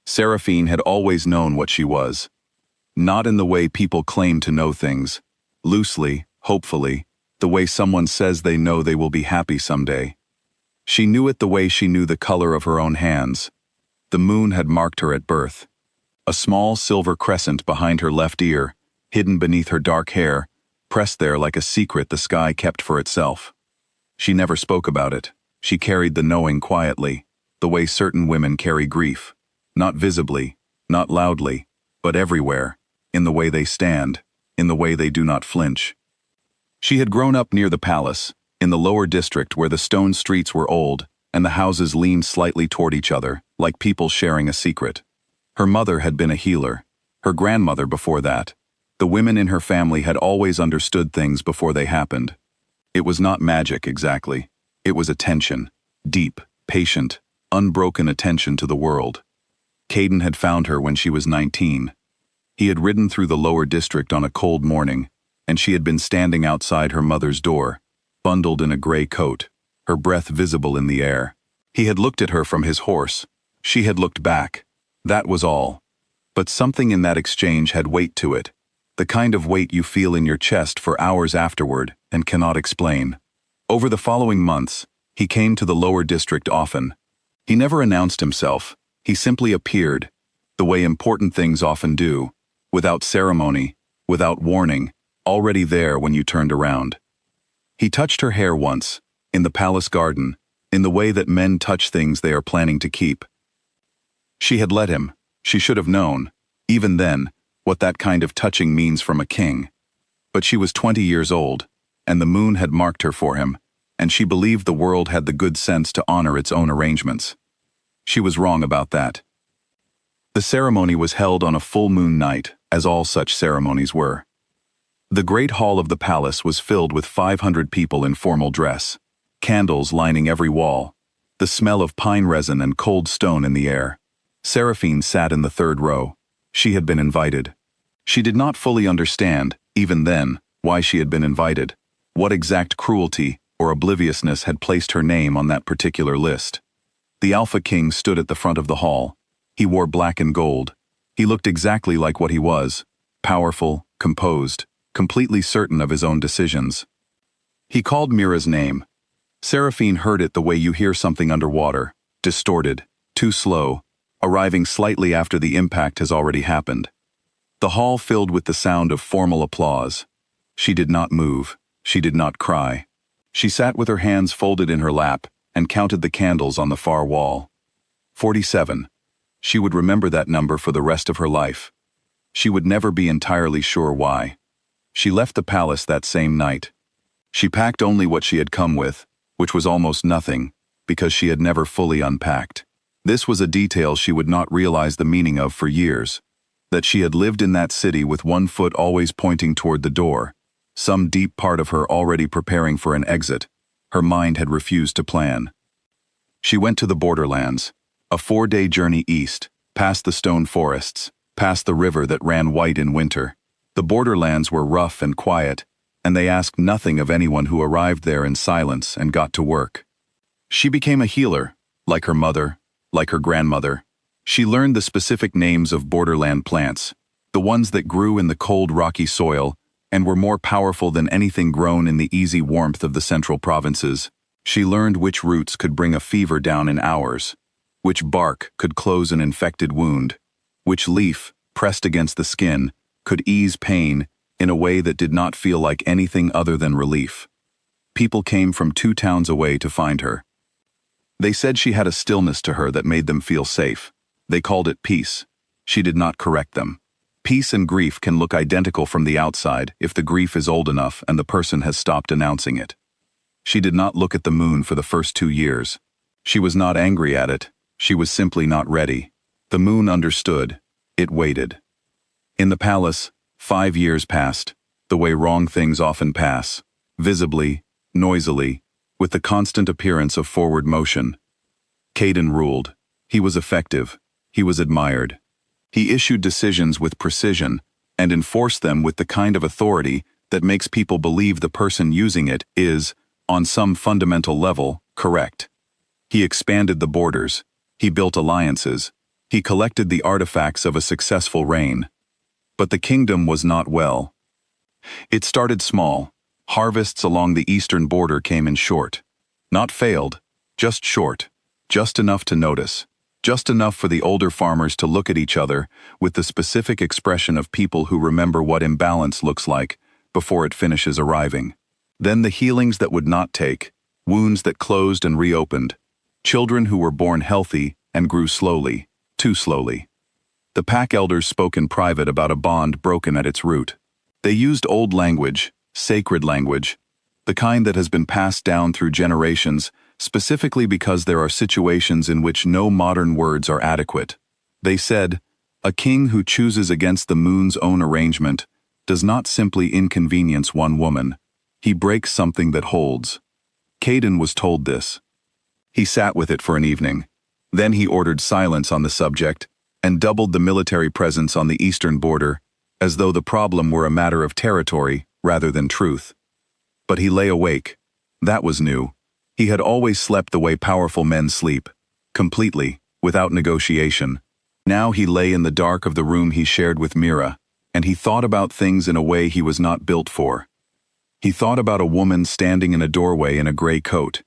Serafine had always known what she was. Not in the way people claim to know things. Loosely, hopefully, the way someone says they know they will be happy someday. She knew it the way she knew the color of her own hands. The moon had marked her at birth. A small silver crescent behind her left ear, hidden beneath her dark hair, pressed there like a secret the sky kept for itself. She never spoke about it. She carried the knowing quietly, the way certain women carry grief. Not visibly, not loudly, but everywhere, in the way they stand, in the way they do not flinch. She had grown up near the palace, in the lower district where the stone streets were old and the houses leaned slightly toward each other, like people sharing a secret. Her mother had been a healer, her grandmother before that. The women in her family had always understood things before they happened. It was not magic exactly. It was attention, deep, patient, unbroken attention to the world. Caden had found her when she was 19. He had ridden through the lower district on a cold morning, and she had been standing outside her mother's door, bundled in a gray coat, her breath visible in the air. He had looked at her from his horse. She had looked back. That was all. But something in that exchange had weight to it, the kind of weight you feel in your chest for hours afterward and cannot explain. Over the following months, he came to the lower district often. He never announced himself. He simply appeared, the way important things often do, without ceremony, without warning, already there when you turned around. He touched her hair once, in the palace garden, in the way that men touch things they are planning to keep. She had let him. She should have known, even then, what that kind of touching means from a king. But she was 20 years old, and the moon had marked her for him, and she believed the world had the good sense to honor its own arrangements. She was wrong about that. The ceremony was held on a full moon night, as all such ceremonies were. The great hall of the palace was filled with 500 people in formal dress, candles lining every wall, the smell of pine resin and cold stone in the air. Serafine sat in the third row. She had been invited. She did not fully understand, even then, why she had been invited, what exact cruelty or obliviousness had placed her name on that particular list. The Alpha King stood at the front of the hall. He wore black and gold. He looked exactly like what he was, powerful, composed, completely certain of his own decisions. He called Mira's name. Serafine heard it the way you hear something underwater, distorted, too slow, arriving slightly after the impact has already happened. The hall filled with the sound of formal applause. She did not move. She did not cry. She sat with her hands folded in her lap and counted the candles on the far wall. 47. She would remember that number for the rest of her life. She would never be entirely sure why. She left the palace that same night. She packed only what she had come with, which was almost nothing, because she had never fully unpacked. This was a detail she would not realize the meaning of for years, that she had lived in that city with one foot always pointing toward the door, some deep part of her already preparing for an exit. Her mind had refused to plan. She went to the borderlands, a 4-day journey east, past the stone forests, past the river that ran white in winter. The borderlands were rough and quiet, and they asked nothing of anyone who arrived there in silence and got to work. She became a healer, like her mother, like her grandmother. She learned the specific names of borderland plants, the ones that grew in the cold rocky soil and were more powerful than anything grown in the easy warmth of the central provinces. She learned which roots could bring a fever down in hours, which bark could close an infected wound, which leaf, pressed against the skin, could ease pain in a way that did not feel like anything other than relief. People came from 2 towns away to find her. They said she had a stillness to her that made them feel safe. They called it peace. She did not correct them. Peace and grief can look identical from the outside if the grief is old enough and the person has stopped announcing it. She did not look at the moon for the first 2 years. She was not angry at it. She was simply not ready. The moon understood. It waited. In the palace, 5 years passed, the way wrong things often pass, visibly, noisily, with the constant appearance of forward motion. Caden ruled. He was effective. He was admired. He issued decisions with precision and enforced them with the kind of authority that makes people believe the person using it is, on some fundamental level, correct. He expanded the borders. He built alliances. He collected the artifacts of a successful reign. But the kingdom was not well. It started small. Harvests along the eastern border came in short. Not failed, just short. Just enough to notice. Just enough for the older farmers to look at each other with the specific expression of people who remember what imbalance looks like before it finishes arriving. Then the healings that would not take, wounds that closed and reopened, children who were born healthy and grew slowly, too slowly. The pack elders spoke in private about a bond broken at its root. They used old language, sacred language, the kind that has been passed down through generations, specifically because there are situations in which no modern words are adequate. They said, "A king who chooses against the moon's own arrangement does not simply inconvenience one woman. He breaks something that holds." Caden was told this. He sat with it for an evening. Then he ordered silence on the subject and doubled the military presence on the eastern border, as though the problem were a matter of territory rather than truth. But he lay awake. That was new. He had always slept the way powerful men sleep, completely, without negotiation. Now he lay in the dark of the room he shared with Mira, and he thought about things in a way he was not built for. He thought about a woman standing in a doorway in a gray coat.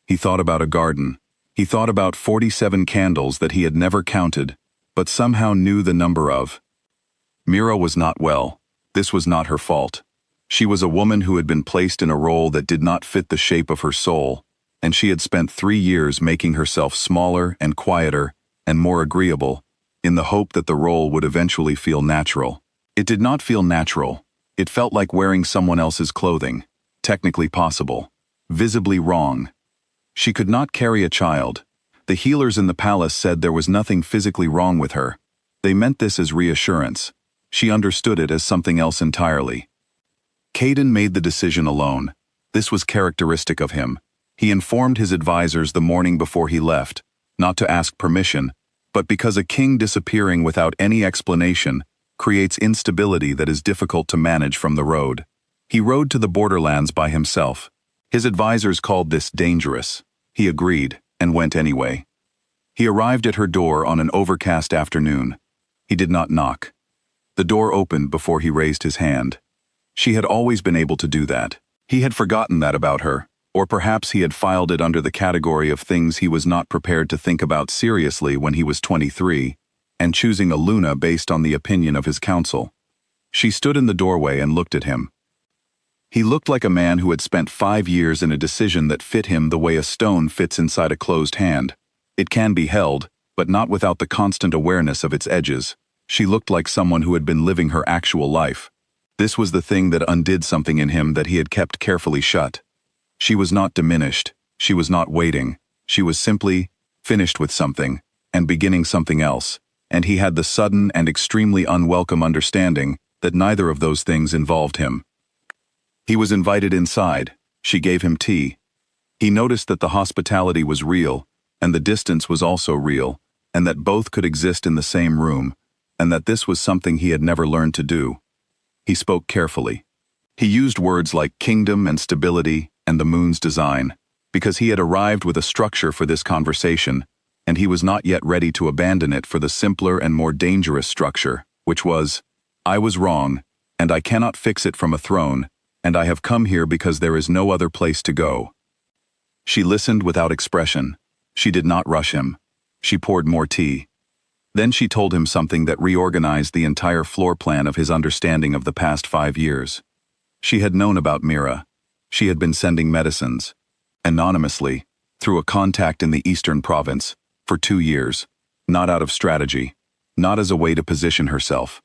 He thought about a garden. He thought about 47 candles that he had never counted, but somehow knew the number of. Mira was not well. This was not her fault. She was a woman who had been placed in a role that did not fit the shape of her soul, and she had spent 3 years making herself smaller and quieter and more agreeable, in the hope that the role would eventually feel natural. It did not feel natural. It felt like wearing someone else's clothing, technically possible, visibly wrong. She could not carry a child. The healers in the palace said there was nothing physically wrong with her. They meant this as reassurance. She understood it as something else entirely. Caden made the decision alone. This was characteristic of him. He informed his advisors the morning before he left, not to ask permission, but because a king disappearing without any explanation creates instability that is difficult to manage from the road. He rode to the borderlands by himself. His advisors called this dangerous. He agreed, and went anyway. He arrived at her door on an overcast afternoon. He did not knock. The door opened before he raised his hand. She had always been able to do that. He had forgotten that about her, or perhaps he had filed it under the category of things he was not prepared to think about seriously when he was 23, and choosing a Luna based on the opinion of his council. She stood in the doorway and looked at him. He looked like a man who had spent 5 years in a decision that fit him the way a stone fits inside a closed hand. It can be held, but not without the constant awareness of its edges. She looked like someone who had been living her actual life. This was the thing that undid something in him that he had kept carefully shut. She was not diminished. She was not waiting. She was simply finished with something and beginning something else, and he had the sudden and extremely unwelcome understanding that neither of those things involved him. He was invited inside. She gave him tea. He noticed that the hospitality was real, and the distance was also real, and that both could exist in the same room, and that this was something he had never learned to do. He spoke carefully. He used words like kingdom and stability and the moon's design, because he had arrived with a structure for this conversation, and he was not yet ready to abandon it for the simpler and more dangerous structure, which was, "I was wrong, and I cannot fix it from a throne, and I have come here because there is no other place to go." She listened without expression. She did not rush him. She poured more tea. Then she told him something that reorganized the entire floor plan of his understanding of the past 5 years. She had known about Mira. She had been sending medicines, anonymously, through a contact in the eastern province, for 2 years, not out of strategy, not as a way to position herself.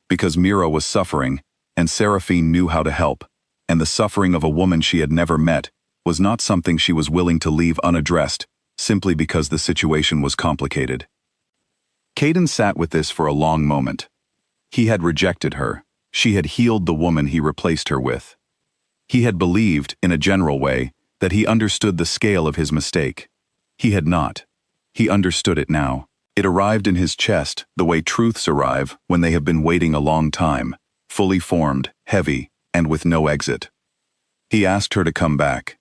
Because Mira was suffering, and Serafine knew how to help, and the suffering of a woman she had never met was not something she was willing to leave unaddressed, simply because the situation was complicated. Caden sat with this for a long moment. He had rejected her. She had healed the woman he replaced her with. He had believed, in a general way, that he understood the scale of his mistake. He had not. He understood it now. It arrived in his chest, the way truths arrive when they have been waiting a long time, fully formed, heavy, and with no exit. He asked her to come back.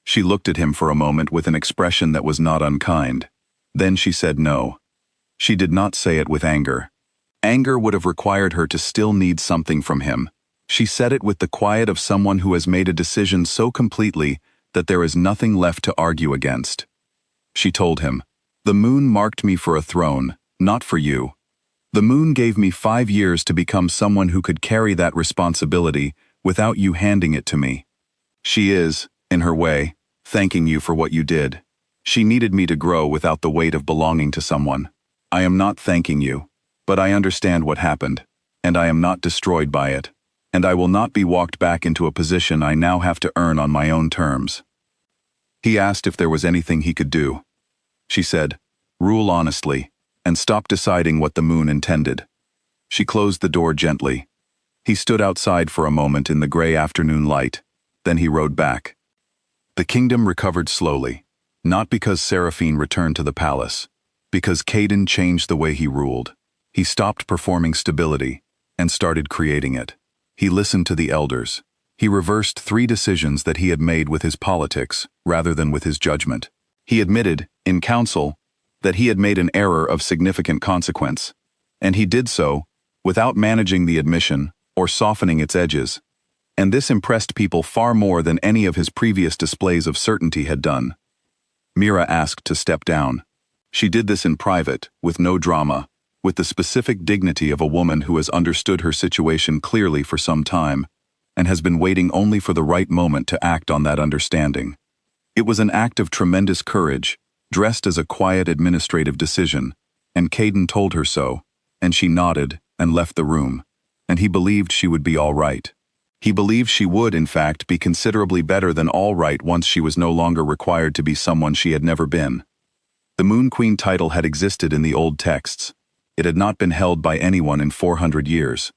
She looked at him for a moment with an expression that was not unkind. Then she said no. She did not say it with anger. Anger would have required her to still need something from him. She said it with the quiet of someone who has made a decision so completely that there is nothing left to argue against. She told him, "The moon marked me for a throne, not for you. The moon gave me 5 years to become someone who could carry that responsibility without you handing it to me. She is, in her way, thanking you for what you did. She needed me to grow without the weight of belonging to someone. I am not thanking you, but I understand what happened, and I am not destroyed by it, and I will not be walked back into a position I now have to earn on my own terms." He asked if there was anything he could do. She said, "Rule honestly, and stop deciding what the moon intended." She closed the door gently. He stood outside for a moment in the gray afternoon light, then he rode back. The kingdom recovered slowly, not because Serafine returned to the palace, because Caden changed the way he ruled. He stopped performing stability and started creating it. He listened to the elders. He reversed 3 decisions that he had made with his politics rather than with his judgment. He admitted, in council, that he had made an error of significant consequence, and he did so without managing the admission or softening its edges. And this impressed people far more than any of his previous displays of certainty had done. Mira asked to step down. She did this in private, with no drama, with the specific dignity of a woman who has understood her situation clearly for some time, and has been waiting only for the right moment to act on that understanding. It was an act of tremendous courage, dressed as a quiet administrative decision, and Caden told her so, and she nodded and left the room, and he believed she would be all right. He believed she would, in fact, be considerably better than all right once she was no longer required to be someone she had never been. The Moon Queen title had existed in the old texts. It had not been held by anyone in 400 years.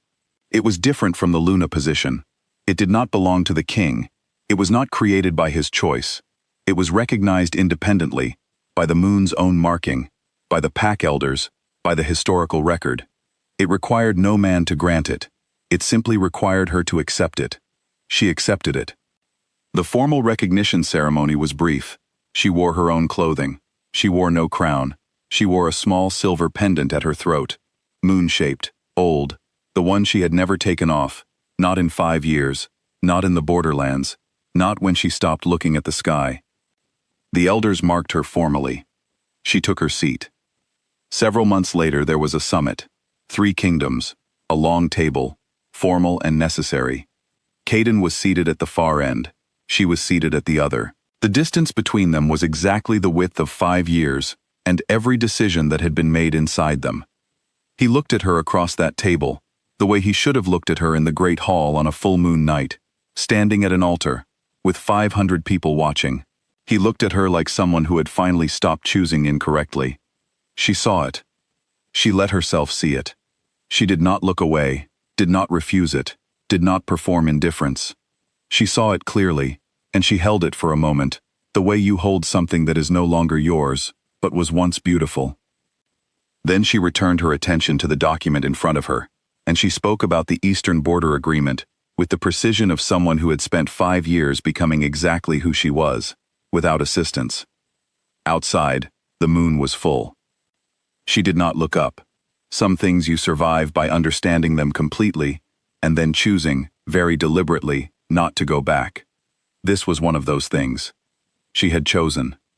It was different from the Luna position. It did not belong to the king. It was not created by his choice. It was recognized independently, by the moon's own marking, by the pack elders, by the historical record. It required no man to grant it. It simply required her to accept it. She accepted it. The formal recognition ceremony was brief. She wore her own clothing. She wore no crown. She wore a small silver pendant at her throat, moon-shaped, old, the one she had never taken off, not in 5 years, not in the borderlands, not when she stopped looking at the sky. The elders marked her formally. She took her seat. Several months later there was a summit, 3 kingdoms, a long table, formal and necessary. Caden was seated at the far end. She was seated at the other. The distance between them was exactly the width of 5 years, and every decision that had been made inside them. He looked at her across that table, the way he should have looked at her in the great hall on a full moon night, standing at an altar, with 500 people watching. He looked at her like someone who had finally stopped choosing incorrectly. She saw it. She let herself see it. She did not look away, did not refuse it, did not perform indifference. She saw it clearly, and she held it for a moment, the way you hold something that is no longer yours, but was once beautiful. Then she returned her attention to the document in front of her, and she spoke about the Eastern Border Agreement with the precision of someone who had spent 5 years becoming exactly who she was, without assistance. Outside, the moon was full. She did not look up. Some things you survive by understanding them completely, and then choosing, very deliberately, not to go back. This was one of those things. She had chosen.